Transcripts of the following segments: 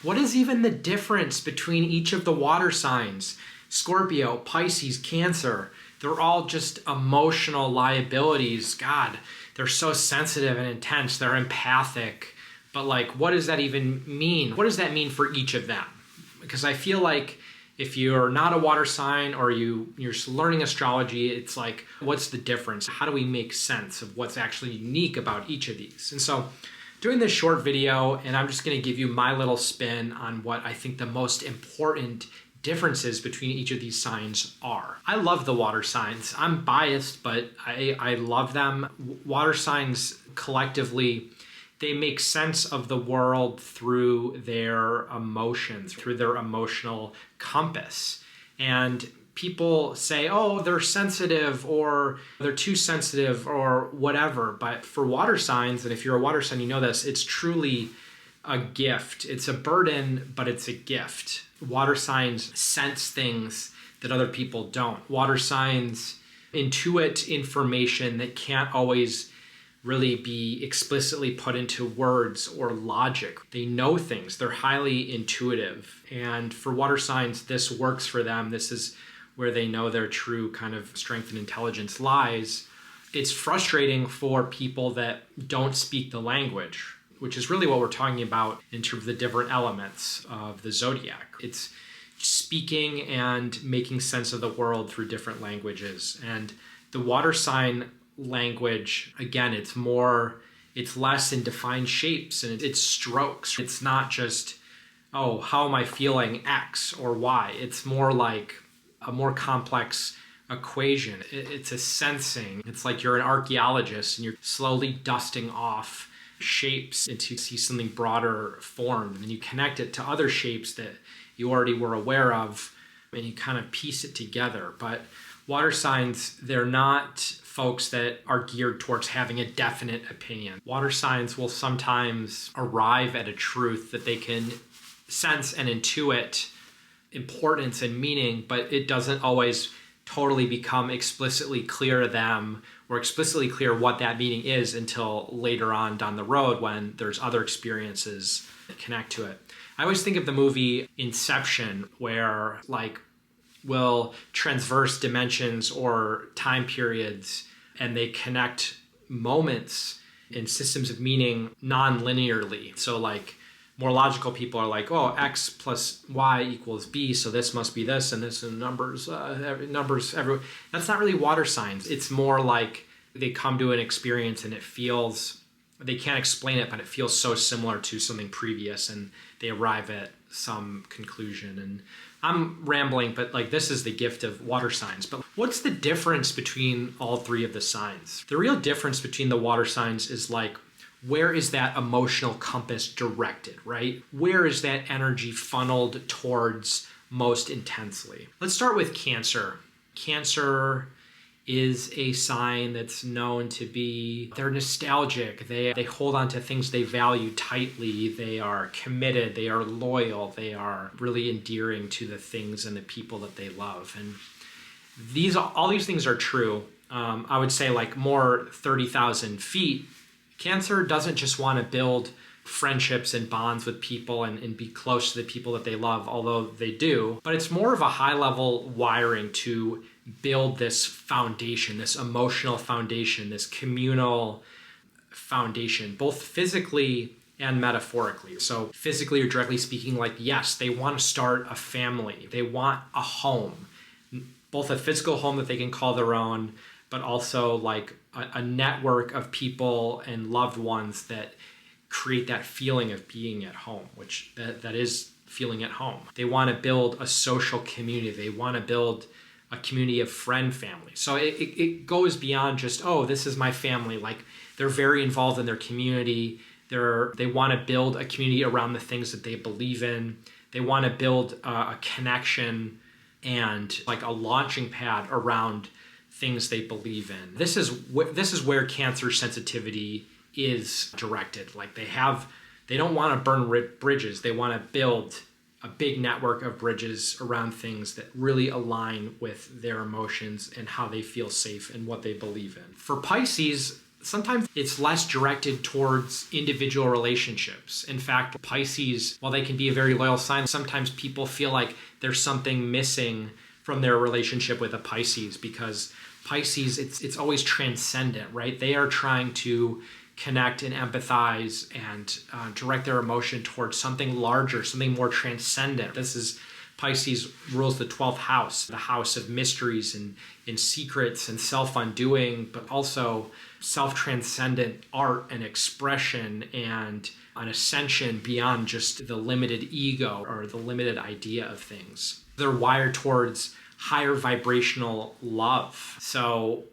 What is even the difference between each of the water signs? Scorpio, Pisces, Cancer, they're all just emotional liabilities. God, they're so sensitive and intense. They're empathic. But like, what does that even mean? What does that mean for each of them? Because I feel like if you're not a water sign or you're learning astrology, it's like, what's the difference? How do we make sense of what's actually unique about each of these? And so doing this short video, and I'm just going to give you my little spin on what I think the most important differences between each of these signs are. I love the water signs. I'm biased, but I love them. Water signs collectively, they make sense of the world through their emotions, through their emotional compass. And people say, oh, they're sensitive or they're too sensitive or whatever. But for water signs, and if you're a water sign, you know this, it's truly a gift. It's a burden, but it's a gift. Water signs sense things that other people don't. Water signs intuit information that can't always really be explicitly put into words or logic. They know things. They're highly intuitive. And for water signs, this works for them. This is where they know their true kind of strength and intelligence lies. It's frustrating for people that don't speak the language, which is really what we're talking about in terms of the different elements of the Zodiac. It's speaking and making sense of the world through different languages. And the water sign language, again, it's less in defined shapes and it's strokes. It's not just, oh, how am I feeling X or Y? It's more like a more complex equation. It's a sensing. It's like you're an archaeologist and you're slowly dusting off shapes until you see something broader formed, and then you connect it to other shapes that you already were aware of and you kind of piece it together. But water signs, they're not folks that are geared towards having a definite opinion. Water signs will sometimes arrive at a truth that they can sense and intuit importance and meaning, but it doesn't always totally become explicitly clear to them or explicitly clear what that meaning is until later on down the road when there's other experiences that connect to it. I always think of the movie Inception, where like will transverse dimensions or time periods, and they connect moments and systems of meaning non-linearly. So like more logical people are like, oh, X plus Y equals B, so this must be this, and this, and numbers everywhere. That's not really water signs. It's more like they come to an experience and it feels, they can't explain it, but it feels so similar to something previous, and they arrive at some conclusion. And I'm rambling, but like this is the gift of water signs. But what's the difference between all three of the signs? The real difference between the water signs is like, where is that emotional compass directed, right? Where is that energy funneled towards most intensely? Let's start with Cancer. Cancer is a sign that's known to be, they're nostalgic. They hold on to things they value tightly. They are committed. They are loyal. They are really endearing to the things and the people that they love. And all these things are true. I would say like more 30,000 feet. Cancer doesn't just want to build friendships and bonds with people and be close to the people that they love, although they do, but it's more of a high level wiring to build this foundation, this emotional foundation, this communal foundation, both physically and metaphorically. So physically or directly speaking, like, yes, they want to start a family. They want a home, both a physical home that they can call their own, but also like a network of people and loved ones that create that feeling of being at home, which that is feeling at home. They want to build a social community. They want to build a community of friend family. So it goes beyond just, oh, this is my family. Like they're very involved in their community. They want to build a community around the things that they believe in. They want to build a connection and like a launching pad around things they believe in. This is where Cancer sensitivity is directed. Like they don't want to burn bridges. They want to build a big network of bridges around things that really align with their emotions and how they feel safe and what they believe in. For Pisces, sometimes it's less directed towards individual relationships. In fact, Pisces, while they can be a very loyal sign, sometimes people feel like there's something missing from their relationship with a Pisces, because Pisces, it's always transcendent, right? They are trying to connect and empathize and direct their emotion towards something larger, something more transcendent. Pisces rules the 12th house, the house of mysteries and secrets and self-undoing, but also self-transcendent art and expression and an ascension beyond just the limited ego or the limited idea of things. They're wired towards higher vibrational love. So,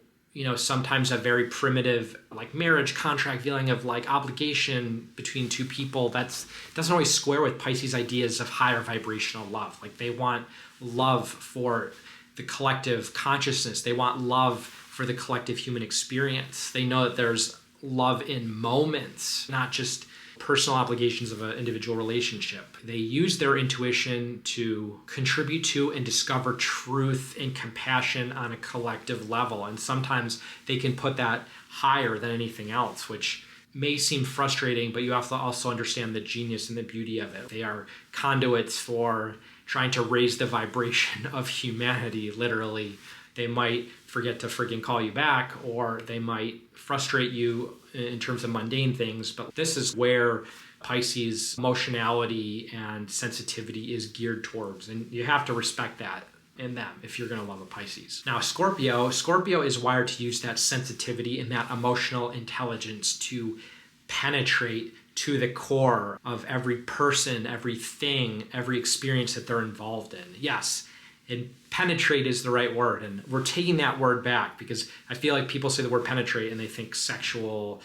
sometimes a very primitive like marriage contract feeling of like obligation between two people, doesn't always square with Pisces ideas of higher vibrational love. Like they want love for the collective consciousness. They want love for the collective human experience. They know that there's love in moments, not just personal obligations of an individual relationship. They use their intuition to contribute to and discover truth and compassion on a collective level. And sometimes they can put that higher than anything else, which may seem frustrating, but you have to also understand the genius and the beauty of it. They are conduits for trying to raise the vibration of humanity, literally. They might forget to friggin' call you back, or they might frustrate you in terms of mundane things. But this is where Pisces emotionality and sensitivity is geared towards. And you have to respect that in them if you're going to love a Pisces. Now, Scorpio is wired to use that sensitivity and that emotional intelligence to penetrate to the core of every person, everything, every experience that they're involved in. Yes, and penetrate is the right word. And we're taking that word back because I feel like people say the word penetrate and they think a sexual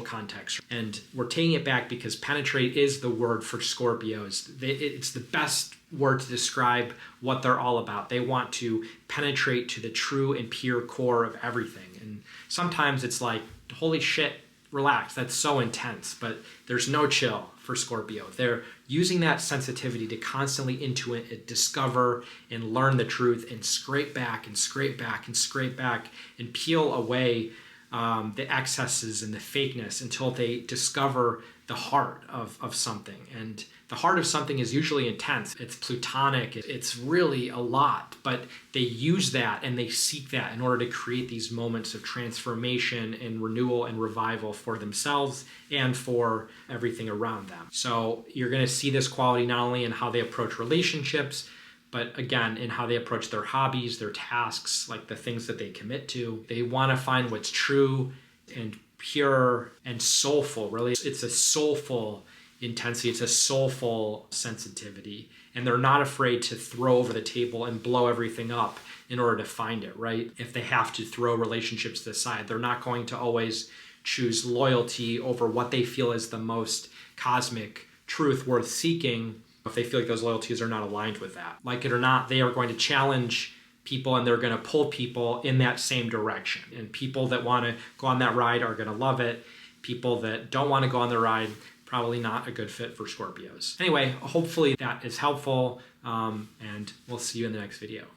context. And we're taking it back because penetrate is the word for Scorpios. It's the best word to describe what they're all about. They want to penetrate to the true and pure core of everything. And sometimes it's like, holy shit, relax, that's so intense, but there's no chill for Scorpio. They're using that sensitivity to constantly intuit and discover and learn the truth and scrape back and scrape back and scrape back and peel away the excesses and the fakeness until they discover the heart of something. And the heart of something is usually intense. It's plutonic. It's really a lot, but they use that and they seek that in order to create these moments of transformation and renewal and revival for themselves and for everything around them. So you're going to see this quality not only in how they approach relationships, but again, in how they approach their hobbies, their tasks, like the things that they commit to. They want to find what's true and pure and soulful, really. It's a soulful intensity. It's a soulful sensitivity. And they're not afraid to throw over the table and blow everything up in order to find it, right? If they have to throw relationships to the side, they're not going to always choose loyalty over what they feel is the most cosmic truth worth seeking if they feel like those loyalties are not aligned with that. Like it or not, they are going to challenge people and they're going to pull people in that same direction. And people that want to go on that ride are going to love it. People that don't want to go on the ride, probably not a good fit for Scorpios. Anyway, hopefully that is helpful, and we'll see you in the next video.